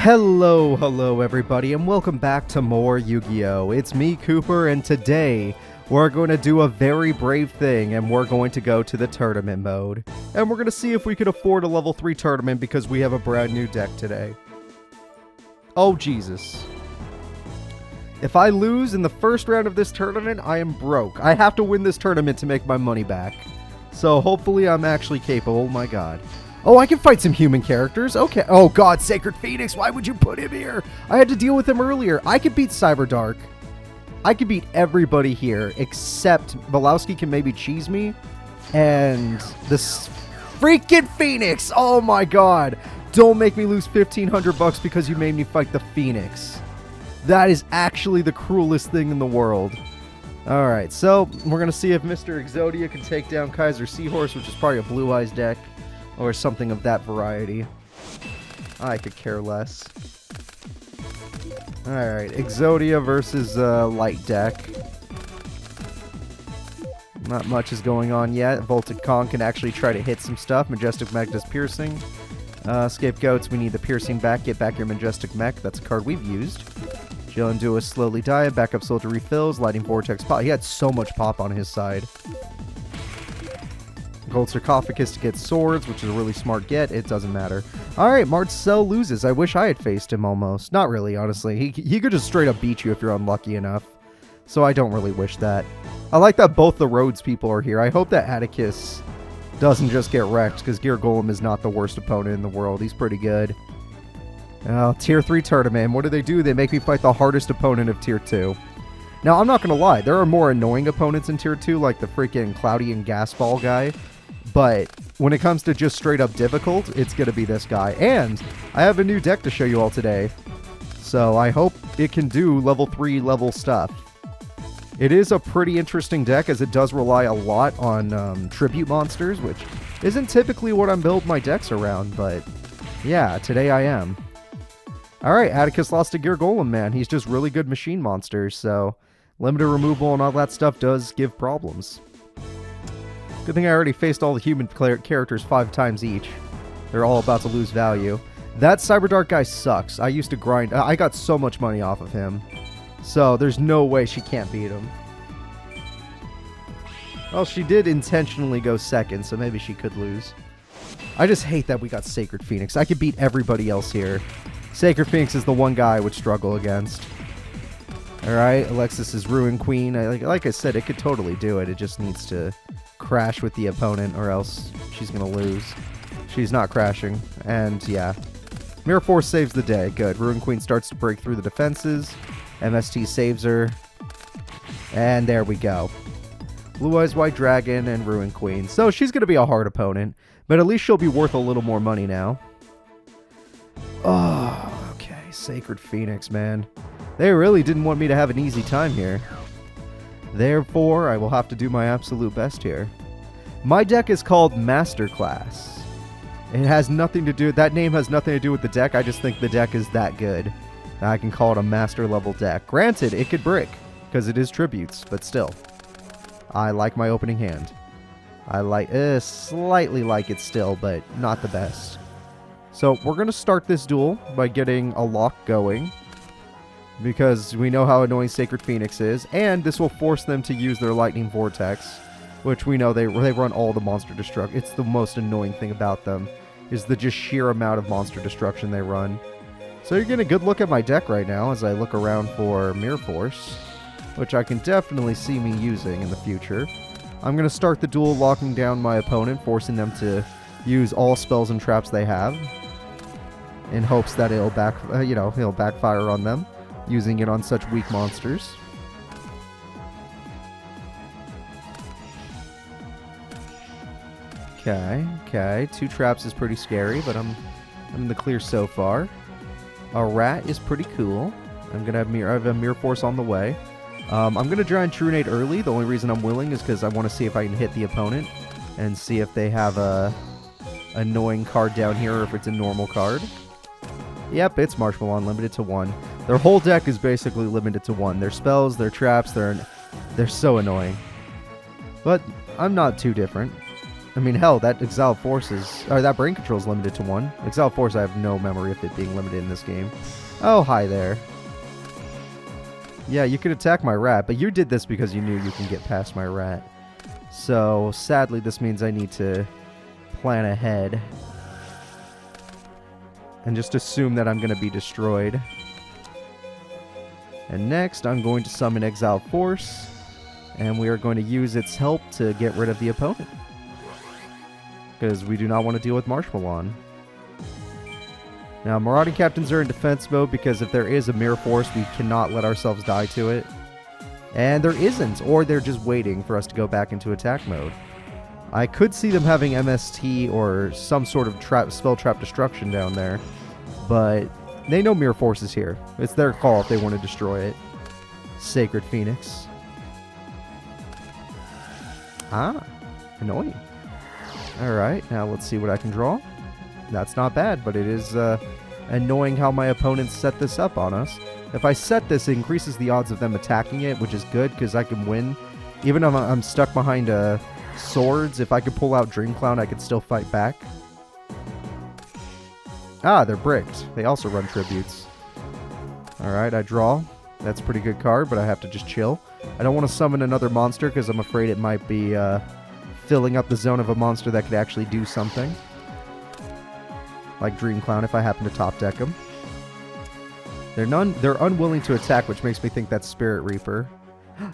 Hello everybody, and welcome back to more Yu-Gi-Oh! It's me, Cooper, and today we're going to do a very brave thing, and we're going to go to the tournament mode. And we're going to see if we can afford a level 3 tournament because we have a brand new deck today. Oh, Jesus. If I lose in the first round of this tournament, I am broke. I have to win this tournament to make my money back. So hopefully I'm actually capable. Oh my god. Oh, I can fight some human characters. Okay. Oh god, Sacred Phoenix, why would you put him here? I had to deal with him earlier. I could beat Cyberdark. I could beat everybody here, except Balowski can maybe cheese me. And this freaking Phoenix. Oh my god. Don't make me lose $1,500 because you made me fight the Phoenix. That is actually the cruelest thing in the world. Alright, so we're going to see if Mr. Exodia can take down Kaiser Seahorse, which is probably a Blue Eyes deck. Or something of that variety. I could care less. Alright, Exodia versus Light deck. Not much is going on yet. Voltic Kong can actually try to hit some stuff. Majestic Mech does piercing. Scapegoats, we need the piercing back. Get back your Majestic Mech. That's a card we've used. Jill Duo slowly die. Backup Soldier refills. Lightning Vortex pop. He had so much pop on his side. Gold Sarcophagus to get swords, which is a really smart get. It doesn't matter. Alright, Marcel loses. I wish I had faced him almost. Not really, honestly. He could just straight up beat you if you're unlucky enough. So I don't really wish that. I like that both the Rhodes people are here. I hope that Atticus doesn't just get wrecked, because Gear Golem is not the worst opponent in the world. He's pretty good. Oh, Tier 3 tournament. What do? They make me fight the hardest opponent of Tier 2. Now, I'm not going to lie. There are more annoying opponents in Tier 2, like the freaking Cloudy and Gasball guy. But when it comes to just straight up difficult, it's going to be this guy. And I have a new deck to show you all today. So I hope it can do level 3 level stuff. It is a pretty interesting deck as it does rely a lot on tribute monsters, which isn't typically what I'm building my decks around. But yeah, today I am. Alright, Atticus lost to Gear Golem, man. He's just really good machine monsters. So limited removal and all that stuff does give problems. Good thing I already faced all the human characters 5 times each. They're all about to lose value. That Cyberdark guy sucks. I used to grind. I got so much money off of him. So there's no way she can't beat him. Well, she did intentionally go second, so maybe she could lose. I just hate that we got Sacred Phoenix. I could beat everybody else here. Sacred Phoenix is the one guy I would struggle against. Alright, Alexis is Ruin Queen. Like I said, it could totally do it. It just needs to crash with the opponent or else she's gonna lose. She's not crashing, and yeah. Mirror Force saves the day. Good. Ruin Queen starts to break through the defenses. MST saves her. And there we go. Blue Eyes White Dragon and Ruin Queen. So she's gonna be a hard opponent, but at least she'll be worth a little more money now. Oh, okay. Sacred Phoenix, man. They really didn't want me to have an easy time here. Therefore, I will have to do my absolute best here. My deck is called Masterclass. It has nothing to do... That name has nothing to do with the deck. I just think the deck is that good. I can call it a master level deck. Granted, it could brick, because it is tributes, but still. I like my opening hand. I slightly like it still, but not the best. So, we're going to start this duel by getting a lock going. Because we know how annoying Sacred Phoenix is, and this will force them to use their Lightning Vortex, which we know they run all the monster destruction. It's the most annoying thing about them, is the just sheer amount of monster destruction they run. So you're getting a good look at my deck right now as I look around for Mirror Force, which I can definitely see me using in the future. I'm going to start the duel locking down my opponent, forcing them to use all spells and traps they have, in hopes that it'll backfire on them. Using it on such weak monsters. Okay. 2 traps is pretty scary, but I'm in the clear so far. A rat is pretty cool. I'm gonna have I have a Mirror Force on the way. I'm gonna try and True Nade early. The only reason I'm willing is because I want to see if I can hit the opponent and see if they have a annoying card down here or if it's a normal card. Yep, it's Marshmallow limited to 1. Their whole deck is basically limited to 1. Their spells, their traps, they're so annoying. But I'm not too different. I mean, hell, that Exile Force is... Or that Brain Control is limited to 1. Exile Force, I have no memory of it being limited in this game. Oh, hi there. Yeah, you could attack my rat, but you did this because you knew you can get past my rat. So, sadly, this means I need to plan ahead. And just assume that I'm going to be destroyed. And next, I'm going to summon Exile Force. And we are going to use its help to get rid of the opponent. Because we do not want to deal with Marshmallow. Now, Marauding Captains are in defense mode because if there is a Mirror Force, we cannot let ourselves die to it. And there isn't, or they're just waiting for us to go back into attack mode. I could see them having MST or some sort of spell trap destruction down there, but they know Mirror Force is here. It's their call if they want to destroy it. Sacred Phoenix. Ah, annoying. Alright, now let's see what I can draw. That's not bad, but it is annoying how my opponents set this up on us. If I set this, it increases the odds of them attacking it, which is good because I can win. Even if I'm stuck behind swords, if I could pull out Dream Clown, I could still fight back. Ah, they're bricked. They also run tributes. Alright, I draw. That's a pretty good card, but I have to just chill. I don't want to summon another monster because I'm afraid it might be filling up the zone of a monster that could actually do something. Like Dream Clown if I happen to top deck him. They're unwilling to attack, which makes me think that's Spirit Reaper.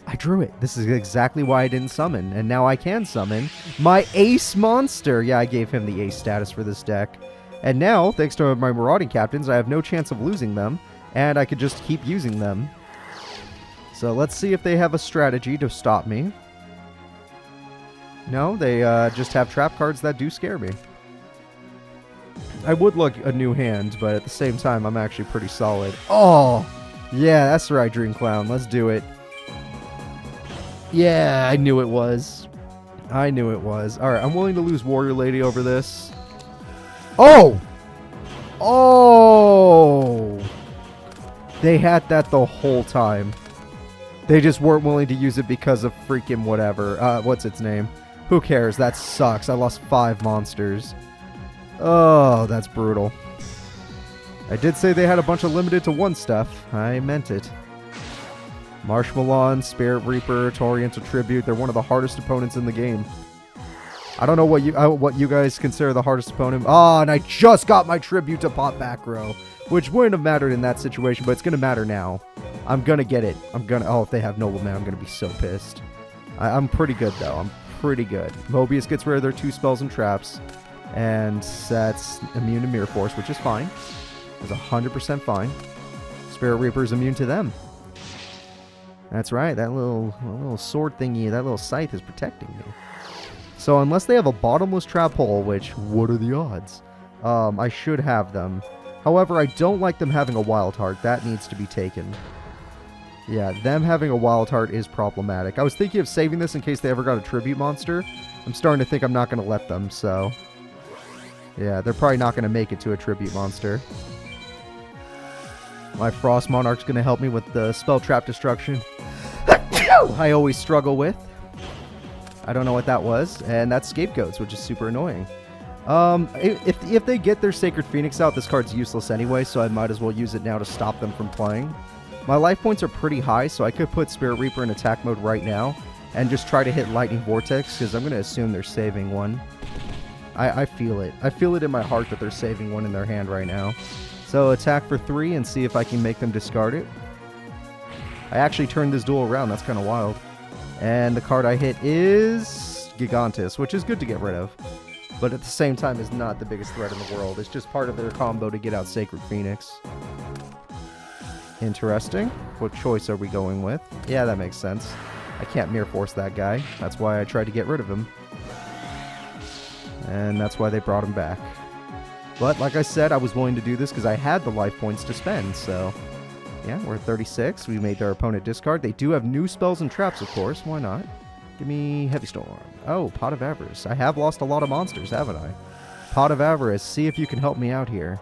I drew it. This is exactly why I didn't summon. And now I can summon my ace monster. Yeah, I gave him the ace status for this deck. And now, thanks to my Marauding Captains, I have no chance of losing them. And I could just keep using them. So let's see if they have a strategy to stop me. No, they just have trap cards that do scare me. I would look a new hand, but at the same time, I'm actually pretty solid. Oh! Yeah, that's right, Dream Clown. Let's do it. Yeah, I knew it was. I knew it was. Alright, I'm willing to lose Warrior Lady over this. Oh! Oh! They had that the whole time. They just weren't willing to use it because of freaking whatever. What's its name? Who cares? That sucks. I lost 5 monsters. Oh, that's brutal. I did say they had a bunch of limited to 1 stuff. I meant it. Marshmallow, Spirit Reaper, Oriental Tribute. They're one of the hardest opponents in the game. I don't know what you guys consider the hardest opponent. Oh, and I just got my Tribute to pop back row, which wouldn't have mattered in that situation, but it's going to matter now. I'm going to get it. Oh, if they have Noble Man, I'm going to be so pissed. I'm pretty good, though. I'm pretty good. Mobius gets rid of their 2 spells and traps. And that's immune to Mirror Force, which is fine. It's 100% fine. Spirit Reaper is immune to them. That's right, that little sword thingy, that little scythe is protecting me. So unless they have a bottomless trap hole, which, what are the odds? I should have them. However, I don't like them having a Wild Heart. That needs to be taken. Yeah, them having a Wild Heart is problematic. I was thinking of saving this in case they ever got a Tribute monster. I'm starting to think I'm not going to let them, so... Yeah, they're probably not going to make it to a Tribute monster. My Frost Monarch's going to help me with the Spell Trap Destruction. I always struggle with. I don't know what that was. And that's Scapegoats, which is super annoying. If they get their Sacred Phoenix out, this card's useless anyway, so I might as well use it now to stop them from playing. My life points are pretty high, so I could put Spirit Reaper in attack mode right now and just try to hit Lightning Vortex, because I'm going to assume they're saving one. I feel it. I feel it in my heart that they're saving one in their hand right now. So attack for 3 and see if I can make them discard it. I actually turned this duel around. That's kind of wild. And the card I hit is Gigantus, which is good to get rid of. But at the same time is not the biggest threat in the world. It's just part of their combo to get out Sacred Phoenix. Interesting. What choice are we going with? Yeah, that makes sense. I can't Mirror Force that guy. That's why I tried to get rid of him. And that's why they brought him back. But, like I said, I was willing to do this because I had the life points to spend, so... Yeah, we're at 36. We made their opponent discard. They do have new spells and traps, of course. Why not? Give me Heavy Storm. Oh, Pot of Avarice. I have lost a lot of monsters, haven't I? Pot of Avarice. See if you can help me out here.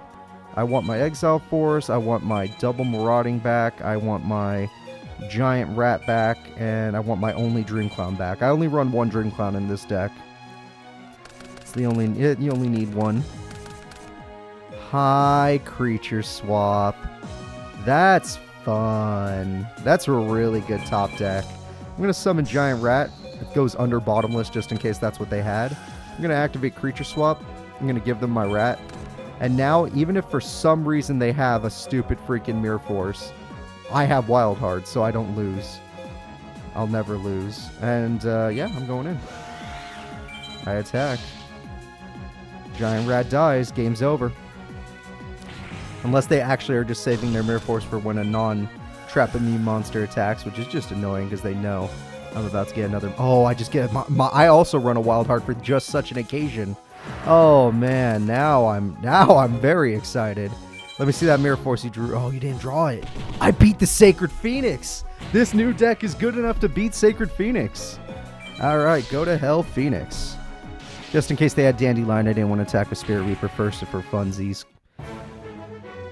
I want my Exile Force. I want my double Marauding back. I want my Giant Rat back. And I want my only Dream Clown back. I only run 1 Dream Clown in this deck. You only need one. High creature swap. That's fun. That's a really good top deck. I'm going to summon Giant Rat. It goes under bottomless just in case that's what they had. I'm going to activate creature swap. I'm going to give them my rat. And now, even if for some reason they have a stupid freaking Mirror Force, I have Wild Heart, so I don't lose. I'll never lose. And, yeah, I'm going in. I attack. Giant Rat dies. Game's over. Unless they actually are just saving their Mirror Force for when a non-trap immune monster attacks, which is just annoying because they know I'm about to get another... Oh, I just get... I also run a Wild Heart for just such an occasion. Oh, man. Now I'm very excited. Let me see that Mirror Force you drew. Oh, you didn't draw it. I beat the Sacred Phoenix. This new deck is good enough to beat Sacred Phoenix. All right, go to hell, Phoenix. Just in case they had Dandelion, I didn't want to attack with Spirit Reaper first for funsies.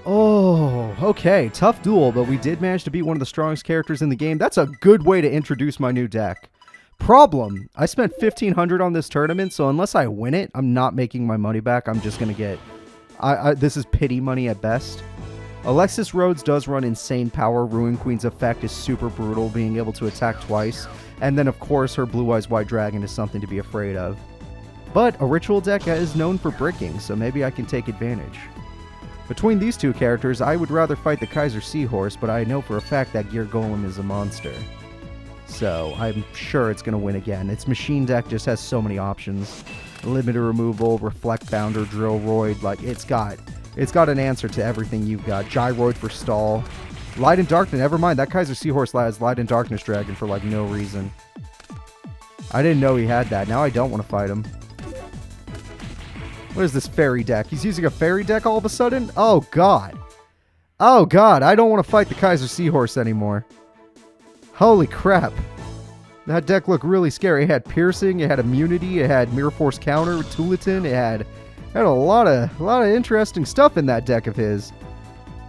Oh, okay. Tough duel, but we did manage to beat one of the strongest characters in the game. That's a good way to introduce my new deck. Problem, I spent $1,500 on this tournament, so unless I win it, I'm not making my money back. I'm just going to get... this is pity money at best. Alexis Rhodes does run insane power. Ruin Queen's effect is super brutal, being able to attack twice. And then, of course, her Blue Eyes White Dragon is something to be afraid of. But a ritual deck is known for bricking, so maybe I can take advantage. Between these two characters, I would rather fight the Kaiser Seahorse, but I know for a fact that Gear Golem is a monster. So, I'm sure it's going to win again. Its machine deck just has so many options. Limiter removal, Reflect Bounder, Drillroid, like, it's got an answer to everything you've got. Gyroid for stall. Light and Darkness, never mind, that Kaiser Seahorse has Light and Darkness Dragon for, like, no reason. I didn't know he had that. Now I don't want to fight him. What is this fairy deck? He's using a fairy deck all of a sudden? Oh, God. Oh, God. I don't want to fight the Kaiser Seahorse anymore. Holy crap. That deck looked really scary. It had Piercing. It had Immunity. It had Mirror Force Counter. Tulitin. It had a lot of interesting stuff in that deck of his.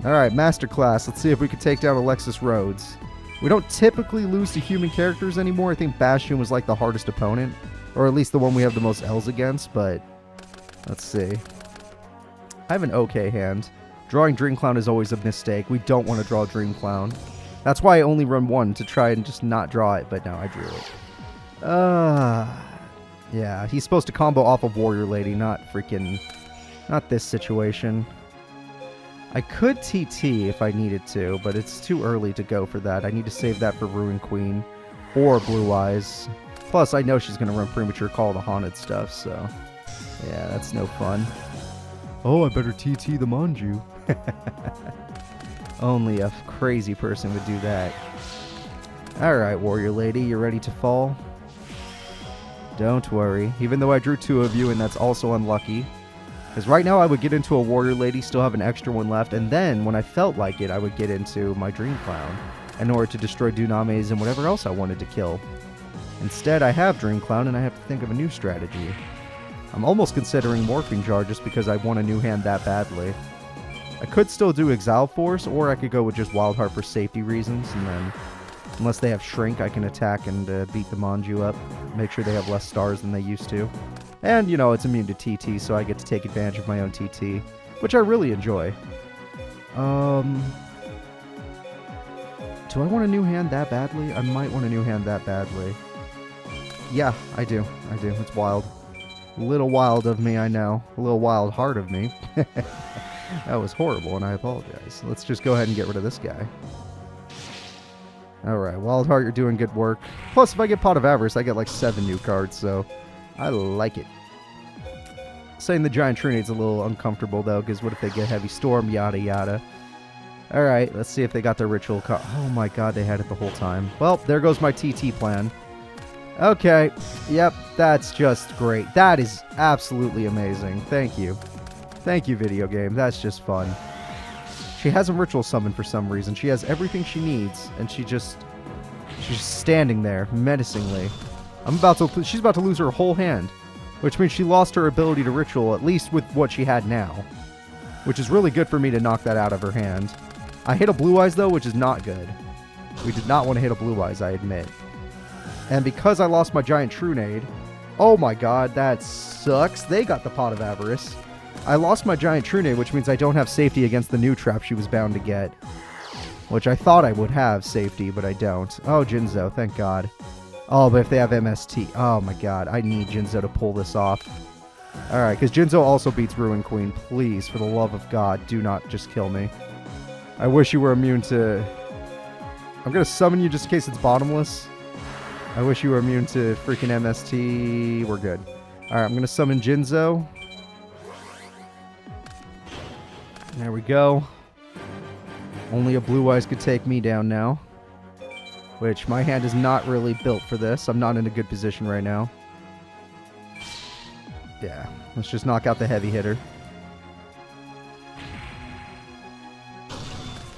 All right, Masterclass. Let's see if we can take down Alexis Rhodes. We don't typically lose to human characters anymore. I think Bastion was like the hardest opponent. Or at least the one we have the most L's against, but... Let's see. I have an okay hand. Drawing Dream Clown is always a mistake. We don't want to draw Dream Clown. That's why I only run one, to try and just not draw it, but now I drew it. Yeah, he's supposed to combo off of Warrior Lady, not this situation. I could TT if I needed to, but it's too early to go for that. I need to save that for Ruin Queen or Blue Eyes. Plus, I know she's going to run Premature Call the Haunted stuff, so... Yeah, that's no fun. Oh, I better TT the Manju. Only a crazy person would do that. Alright, Warrior Lady, you ready to fall? Don't worry. Even though I drew two of you, and that's also unlucky. Because right now I would get into a Warrior Lady, still have an extra one left, and then, when I felt like it, I would get into my Dream Clown in order to destroy Dunames and whatever else I wanted to kill. Instead, I have Dream Clown, and I have to think of a new strategy. I'm almost considering Morphing Jar just because I want a new hand that badly. I could still do Exile Force, or I could go with just Wild Heart for safety reasons, and then, unless they have Shrink, I can attack and beat the Manju up. Make sure they have less stars than they used to. And, you know, it's immune to TT, so I get to take advantage of my own TT, which I really enjoy. Do I want a new hand that badly? I might want a new hand that badly. Yeah, I do. It's wild. A little wild of me, I know. A little wild heart of me. That was horrible, and I apologize. Let's just go ahead and get rid of this guy. Alright, Wild Heart, you're doing good work. Plus, if I get Pot of Avarice, I get like 7 new cards, so I like it. Saying the Giant Trinade's a little uncomfortable, though, because what if they get Heavy Storm, yada yada. Alright, let's see if they got their Ritual card. Oh my god, they had it the whole time. Well, there goes my TT plan. Okay, yep, that's just great. That is absolutely amazing. Thank you. Thank you, video game. That's just fun. She hasn't Ritual Summoned for some reason. She has everything she needs, and she's just standing there, menacingly. She's about to lose her whole hand, which means she lost her ability to Ritual, at least with what she had now. Which is really good for me to knock that out of her hand. I hit a Blue Eyes, though, which is not good. We did not want to hit a Blue Eyes, I admit. And because I lost my Giant Trunade, Oh my god, that sucks. They got the Pot of Avarice. I lost my Giant Trune, which means I don't have safety against the new trap she was bound to get. Which I thought I would have safety, but I don't. Oh, Jinzo, thank god. Oh, but if they have MST... Oh my god, I need Jinzo to pull this off. Alright, because Jinzo also beats Ruin Queen. Please, for the love of God, do not just kill me. I wish you were immune to... I'm going to summon you just in case it's bottomless. I wish you were immune to freaking MST. We're good. Alright, I'm going to summon Jinzo. There we go. Only a Blue Eyes could take me down now. Which, my hand is not really built for this. I'm not in a good position right now. Yeah, let's just knock out the heavy hitter.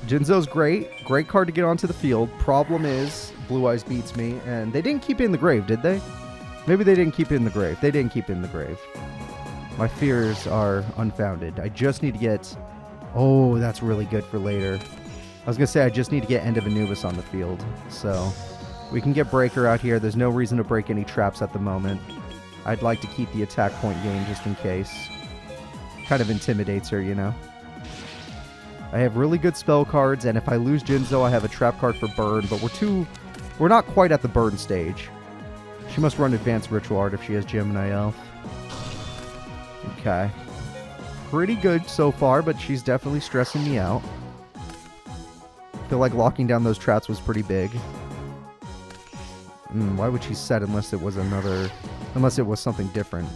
Jinzo's great. Great card to get onto the field. Problem is, Blue Eyes beats me, and they didn't keep it in the grave, did they? Maybe they didn't keep it in the grave. They didn't keep it in the grave. My fears are unfounded. I just need to get... Oh, that's really good for later. I was going to say, I just need to get End of Anubis on the field. So, we can get Breaker out here. There's no reason to break any traps at the moment. I'd like to keep the attack point game just in case. Kind of intimidates her, you know. I have really good spell cards, and if I lose Jinzo, I have a trap card for burn, but we're not quite at the burn stage. She must run Advanced Ritual Art if she has Gemini Elf. Okay. Pretty good so far, but she's definitely stressing me out. I feel like locking down those traps was pretty big. Why would she set unless it was unless it was something different?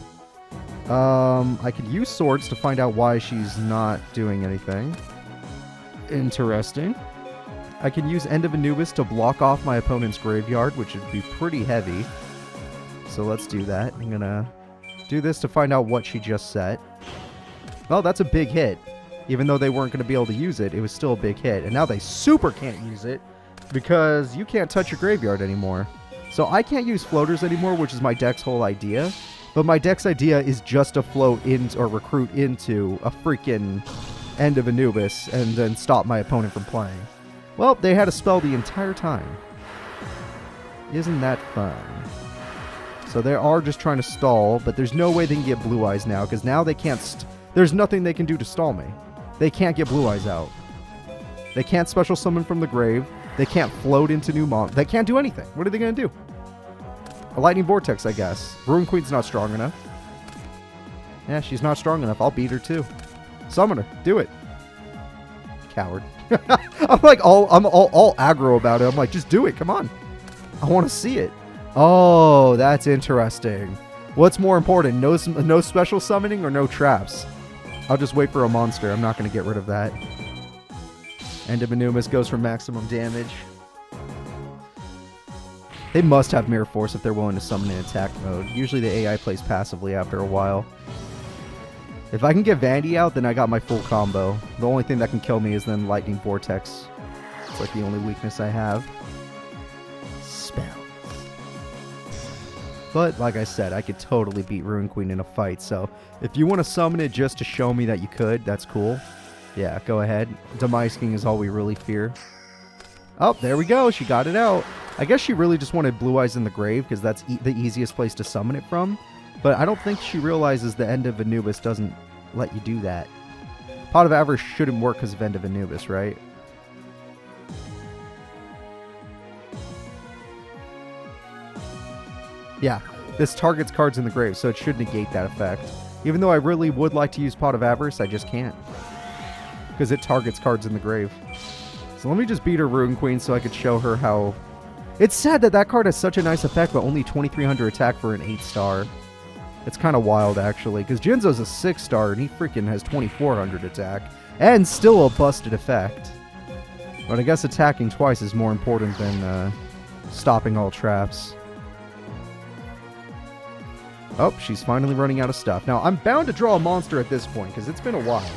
I could use swords to find out why she's not doing anything. Interesting. I can use End of Anubis to block off my opponent's graveyard, which would be pretty heavy. So let's do that. I'm gonna do this to find out what she just set. Well, that's a big hit. Even though they weren't going to be able to use it, it was still a big hit. And now they super can't use it because you can't touch your graveyard anymore. So I can't use floaters anymore, which is my deck's whole idea. But my deck's idea is just to float in or recruit into a freaking End of Anubis and then stop my opponent from playing. Well, they had a spell the entire time. Isn't that fun? So they are just trying to stall, but there's no way they can get Blue Eyes now because now they can't... There's nothing they can do to stall me. They can't get Blue Eyes out. They can't special summon from the grave. They can't float into new mon. They can't do anything. What are they going to do? A Lightning Vortex, I guess. Ruin Queen's not strong enough. Yeah, she's not strong enough. I'll beat her too. Summon her. Do it. Coward. I'm like all aggro about it. I'm like, just do it. Come on. I want to see it. Oh, that's interesting. What's more important? No special summoning or no traps? I'll just wait for a monster. I'm not going to get rid of that. End of Anubis goes for maximum damage. They must have Mirror Force if they're willing to summon in attack mode. Usually the AI plays passively after a while. If I can get Vandy out, then I got my full combo. The only thing that can kill me is then Lightning Vortex. It's like the only weakness I have. Spell. But, like I said, I could totally beat Ruin Queen in a fight, so if you want to summon it just to show me that you could, that's cool. Yeah, go ahead. Demise King is all we really fear. Oh, there we go. She got it out. I guess she really just wanted Blue Eyes in the grave, because that's the easiest place to summon it from. But I don't think she realizes the End of Anubis doesn't let you do that. Pot of Avarice shouldn't work because of End of Anubis, right? Yeah, this targets cards in the grave, so it should negate that effect. Even though I really would like to use Pot of Avarice, I just can't. Because it targets cards in the grave. So let me just beat her Ruin Queen so I could show her how... It's sad that that card has such a nice effect, but only 2300 attack for an 8-star. It's kind of wild, actually, because Jinzo's a 6-star, and he freaking has 2400 attack. And still a busted effect. But I guess attacking twice is more important than stopping all traps. Oh, she's finally running out of stuff. Now, I'm bound to draw a monster at this point, because it's been a while.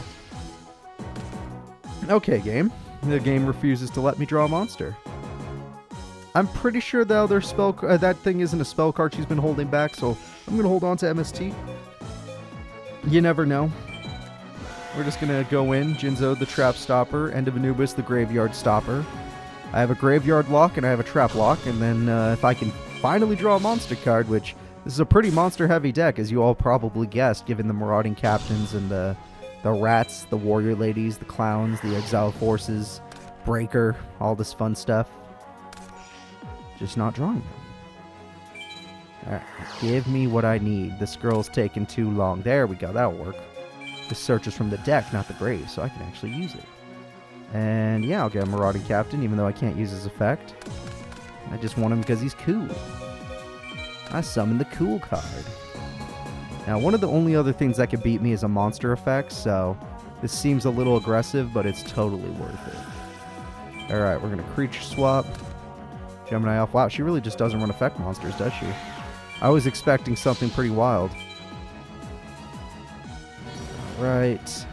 Okay, game. The game refuses to let me draw a monster. I'm pretty sure the other spell... that thing isn't a spell card she's been holding back, so I'm going to hold on to MST. You never know. We're just going to go in. Jinzo, the Trap Stopper. End of Anubis, the Graveyard Stopper. I have a Graveyard Lock, and I have a Trap Lock, and then if I can finally draw a monster card, which... This is a pretty monster-heavy deck, as you all probably guessed, given the Marauding Captains and the Rats, the Warrior Ladies, the Clowns, the Exiled Forces, Breaker, all this fun stuff. Just not drawing them. Alright, give me what I need. This girl's taking too long. There we go, that'll work. This searches from the deck, not the grave, so I can actually use it. And yeah, I'll get a Marauding Captain, even though I can't use his effect. I just want him because he's cool. I summon the cool card. Now, one of the only other things that could beat me is a monster effect, so this seems a little aggressive, but it's totally worth it. Alright, we're going to creature swap. Gemini Elf. Wow, she really just doesn't run effect monsters, does she? I was expecting something pretty wild. Right.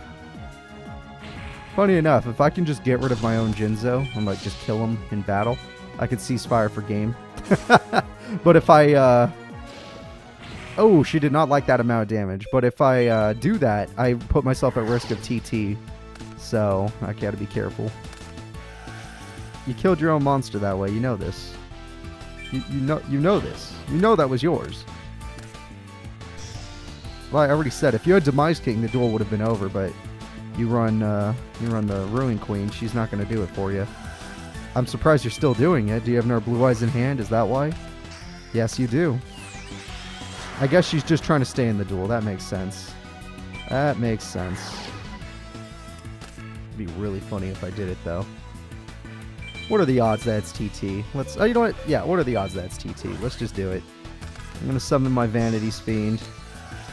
Funny enough, if I can just get rid of my own Jinzo and like just kill him in battle, I could cease fire for game. But if I, oh, she did not like that amount of damage. But if I do that, I put myself at risk of TT. So I gotta be careful. You killed your own monster that way. You know this. You know this. You know that was yours. Well, I already said if you had Demise King, the duel would have been over. But you run the Ruin Queen. She's not going to do it for you. I'm surprised you're still doing it. Do you have no Blue Eyes in hand? Is that why? Yes, you do. I guess she's just trying to stay in the duel. That makes sense. That makes sense. It'd be really funny if I did it, though. What are the odds that it's TT? Let's... Oh, you know what? Yeah, what are the odds that it's TT? Let's just do it. I'm going to summon my Vanity's Fiend.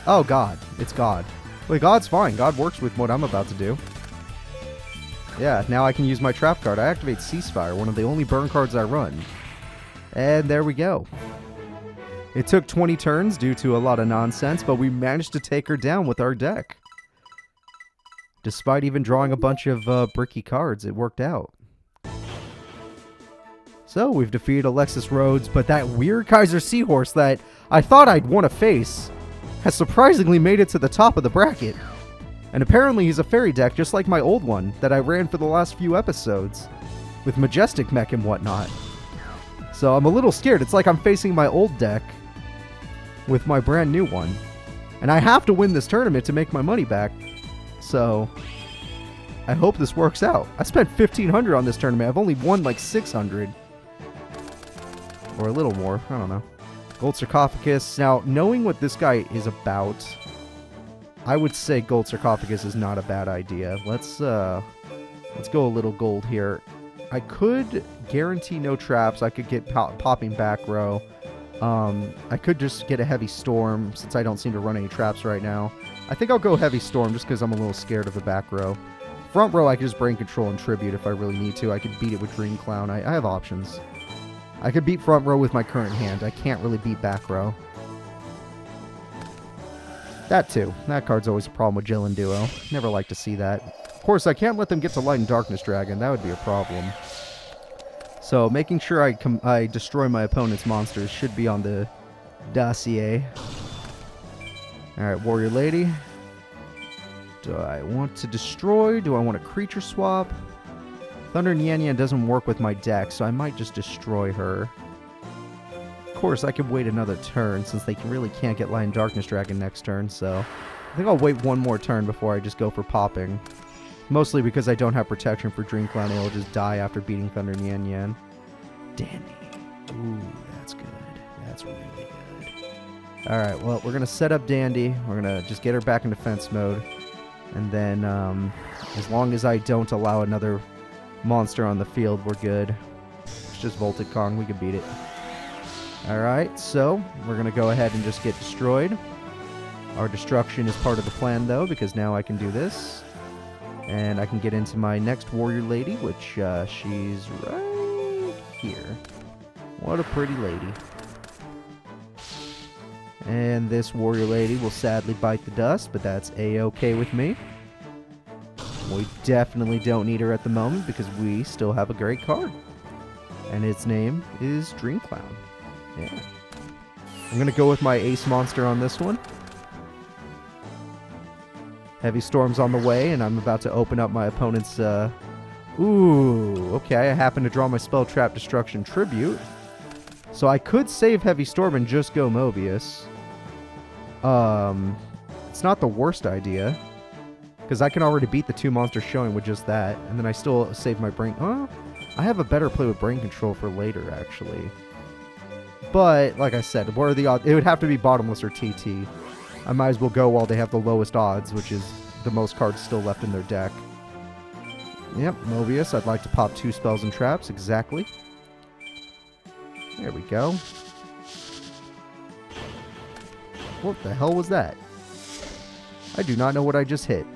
Oh, God. It's God. Wait, God's fine. God works with what I'm about to do. Yeah, now I can use my trap card. I activate Ceasefire, one of the only burn cards I run. And there we go. It took 20 turns due to a lot of nonsense, but we managed to take her down with our deck. Despite even drawing a bunch of bricky cards, it worked out. So, we've defeated Alexis Rhodes, but that weird Kaiser Seahorse that I thought I'd want to face has surprisingly made it to the top of the bracket. And apparently he's a fairy deck just like my old one that I ran for the last few episodes, with Majestic Mech and whatnot. So I'm a little scared. It's like I'm facing my old deck with my brand new one. And I have to win this tournament to make my money back. So I hope this works out. I spent $1,500 on this tournament. I've only won like 600. Or a little more. I don't know. Gold Sarcophagus. Now, knowing what this guy is about, I would say Gold Sarcophagus is not a bad idea. Let's go a little gold here. I could guarantee no traps. I could get popping back row. I could just get a Heavy Storm since I don't seem to run any traps right now. I think I'll go Heavy Storm just because I'm a little scared of the back row. Front row, I could just Brain Control and Tribute if I really need to. I could beat it with Dream Clown. I have options. I could beat front row with my current hand. I can't really beat back row. That too. That card's always a problem with Jill and Duo. Never like to see that. Of course, I can't let them get to Light and Darkness Dragon. That would be a problem. So, making sure I destroy my opponent's monsters should be on the dossier. Alright, Warrior Lady. Do I want to destroy? Do I want a creature swap? Thunder Nyan Nyan doesn't work with my deck, so I might just destroy her. Of course, I could wait another turn, since they really can't get Light and Darkness Dragon next turn, so I think I'll wait one more turn before I just go for popping. Mostly because I don't have protection for Dream Clown, it'll just die after beating Thunder Nyan Nyan. Dandy. Ooh, that's good. That's really good. Alright, well, we're going to set up Dandy. We're going to just get her back in defense mode. And then, as long as I don't allow another monster on the field, we're good. It's just Voltic Kong. We can beat it. Alright, so we're going to go ahead and just get destroyed. Our destruction is part of the plan, though, because now I can do this. And I can get into my next Warrior Lady, which she's right here. What a pretty lady. And this Warrior Lady will sadly bite the dust, but that's a-okay with me. We definitely don't need her at the moment because we still have a great card. And its name is Dream Clown. Yeah. I'm going to go with my ace monster on this one. Heavy Storm's on the way, and I'm about to open up my opponent's... Ooh, okay, I happen to draw my Spell Trap Destruction Tribute. So I could save Heavy Storm and just go Mobius. It's not the worst idea. Because I can already beat the 2 monsters showing with just that. And then I still save my brain. I have a better play with brain control for later, actually. But, like I said, what are the odds? It would have to be Bottomless or TT. I might as well go while they have the lowest odds, which is the most cards still left in their deck. Yep, Mobius. I'd like to pop 2 spells and traps. Exactly. There we go. What the hell was that? I do not know what I just hit.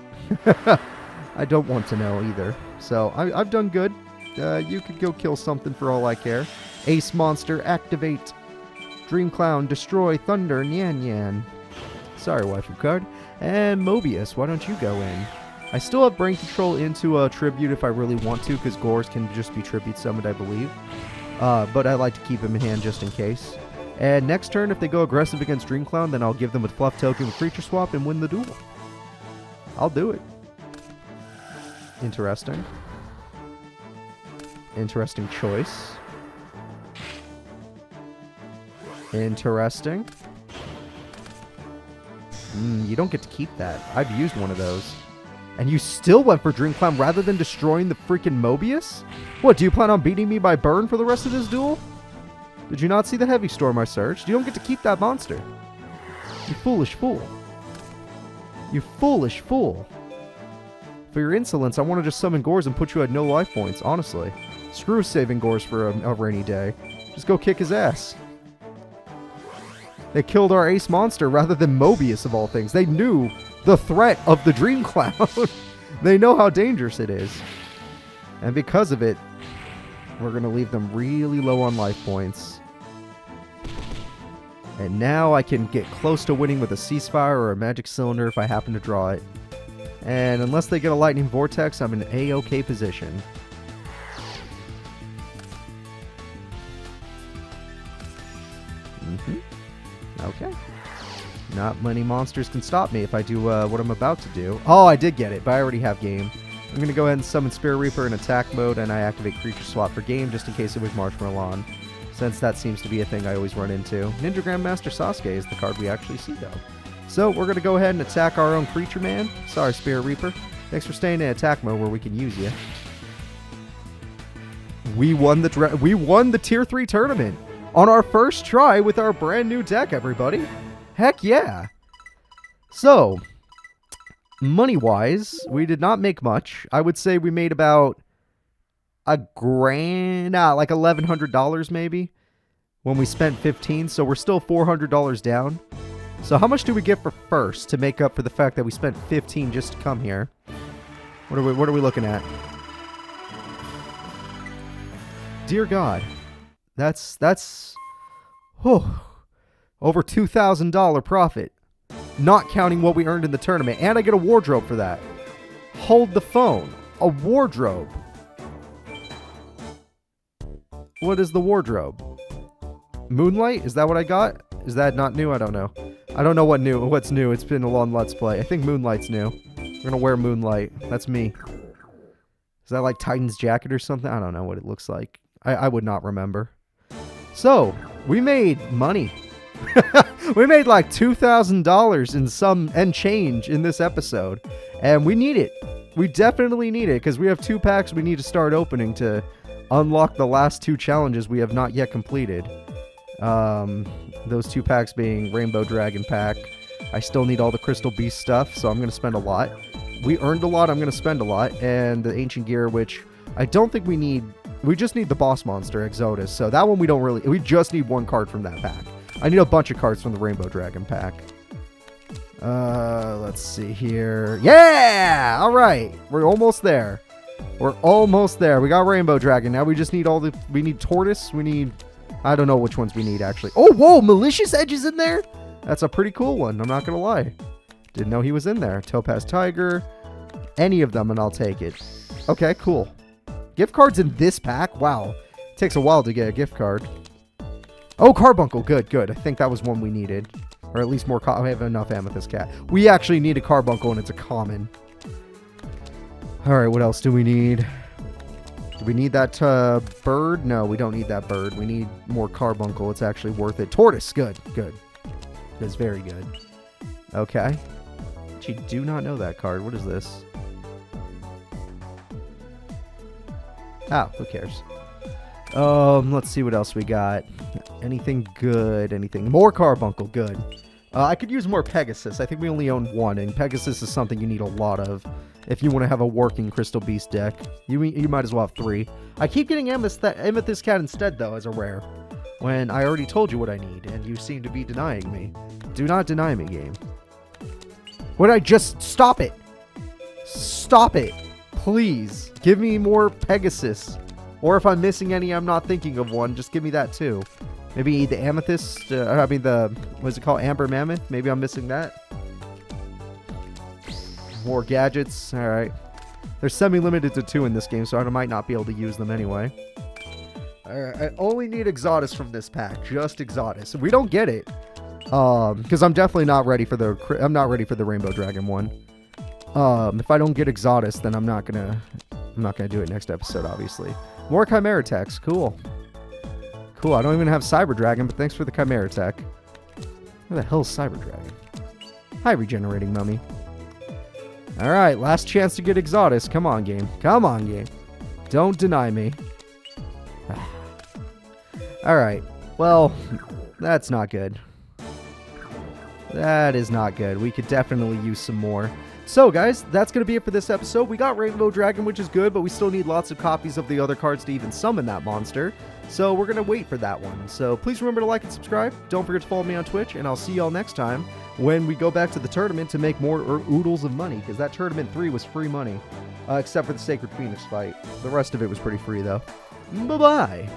I don't want to know either. So, I've done good. You could go kill something for all I care. Ace Monster, activate. Dream Clown, destroy. Thunder, Nyan Nyan. Sorry, waifu card. And Mobius, why don't you go in? I still have Brain Control into a Tribute if I really want to, because Gores can just be Tribute summoned, I believe. But I like to keep him in hand just in case. And next turn, if they go aggressive against Dream Clown, then I'll give them a Fluff Token with Creature Swap and win the duel. I'll do it. Interesting. Interesting choice. Interesting. You don't get to keep that. I've used one of those. And you still went for Dream Clown rather than destroying the freaking Mobius? What, do you plan on beating me by burn for the rest of this duel? Did you not see the Heavy Storm I searched? You don't get to keep that monster. You foolish fool. You foolish fool. For your insolence, I want to just summon Gores and put you at no life points, honestly. Screw saving Gores for a rainy day. Just go kick his ass. They killed our ace monster rather than Mobius of all things. They knew the threat of the Dream Clown. They know how dangerous it is. And because of it, we're going to leave them really low on life points. And now I can get close to winning with a Ceasefire or a Magic Cylinder if I happen to draw it. And unless they get a Lightning Vortex, I'm in an A-OK position. Okay. Not many monsters can stop me if I do what I'm about to do. Oh, I did get it, but I already have game. I'm going to go ahead and summon Spirit Reaper in attack mode, and I activate Creature Swap for game just in case it was Marshmallow, since that seems to be a thing I always run into. Ninja Grandmaster Sasuke is the card we actually see, though. So we're going to go ahead and attack our own Creature Man. Sorry, Spirit Reaper. Thanks for staying in attack mode where we can use you. We won the Tier 3 tournament on our first try with our brand new deck, everybody. Heck yeah. So, money-wise, we did not make much. I would say we made about like $1,100 maybe, when we spent $15, so we're still $400 down. So how much do we get for first to make up for the fact that we spent $15 just to come here? What are we looking at? Dear God. That's over $2,000 profit. Not counting what we earned in the tournament. And I get a wardrobe for that. Hold the phone. A wardrobe. What is the wardrobe? Moonlight? Is that what I got? Is that not new? I don't know. I don't know what's new. It's been a long Let's Play. I think Moonlight's new. We're gonna wear Moonlight. That's me. Is that like Titan's jacket or something? I don't know what it looks like. I would not remember. So, we made money. We made like $2,000 in some and change in this episode. And we need it. We definitely need it because we have 2 packs we need to start opening to unlock the last 2 challenges we have not yet completed. Those 2 packs being Rainbow Dragon pack. I still need all the Crystal Beast stuff, so I'm going to spend a lot. We earned a lot, I'm going to spend a lot. And the Ancient Gear, which I don't think we need. We just need the boss monster, Exodus. So that one we just need 1 card from that pack. I need a bunch of cards from the Rainbow Dragon pack. Let's see here. Yeah! All right. We're almost there. We're almost there. We got Rainbow Dragon. Now we just need we need Tortoise. We need, I don't know which ones we need actually. Oh, whoa, Malicious Edge is in there? That's a pretty cool one. I'm not going to lie. Didn't know he was in there. Topaz Tiger. Any of them and I'll take it. Okay, cool. Gift cards in this pack? Wow. Takes a while to get a gift card. Oh, Carbuncle. Good, good. I think that was one we needed. Or at least more. I have enough Amethyst Cat. We actually need a Carbuncle and it's a common. Alright, what else do we need? Do we need that bird? No, we don't need that bird. We need more carbuncle. It's actually worth it. Tortoise. Good. Good. That's very good. Okay. Actually, do not know that card. What is this? Oh, who cares? Let's see what else we got. Anything good? Anything? More carbuncle. Good. I could use more Pegasus. I think we only own one, and Pegasus is something you need a lot of if you want to have a working Crystal Beast deck. You might as well have 3. I keep getting Amethyst Cat instead, though, as a rare, when I already told you what I need, and you seem to be denying me. Do not deny me, game. Would I just stop it? Stop it. Please. Give me more Pegasus. Or if I'm missing any, I'm not thinking of one, just give me that too. Maybe the Amethyst, what's it called? Amber Mammoth? Maybe I'm missing that. More gadgets. All right. They're semi-limited to 2 in this game, so I might not be able to use them anyway. All right. I only need Exodus from this pack. Just Exodus. If we don't get it, because I'm definitely not ready for the Rainbow Dragon one. If I don't get Exodus, then I'm not gonna do it next episode, obviously. More Chimera attacks. Cool. Cool. I don't even have Cyber Dragon, but thanks for the Chimera attack. Where the hell is Cyber Dragon? Hi, Regenerating Mummy. Alright, last chance to get Exodus. Come on, game. Come on, game. Don't deny me. Alright. Well, that's not good. That is not good. We could definitely use some more. So, guys, that's going to be it for this episode. We got Rainbow Dragon, which is good, but we still need lots of copies of the other cards to even summon that monster. So we're going to wait for that one. So please remember to like and subscribe. Don't forget to follow me on Twitch, and I'll see y'all next time when we go back to the tournament to make more oodles of money, because that Tournament 3 was free money, except for the Sacred Phoenix fight. The rest of it was pretty free, though. Bye-bye!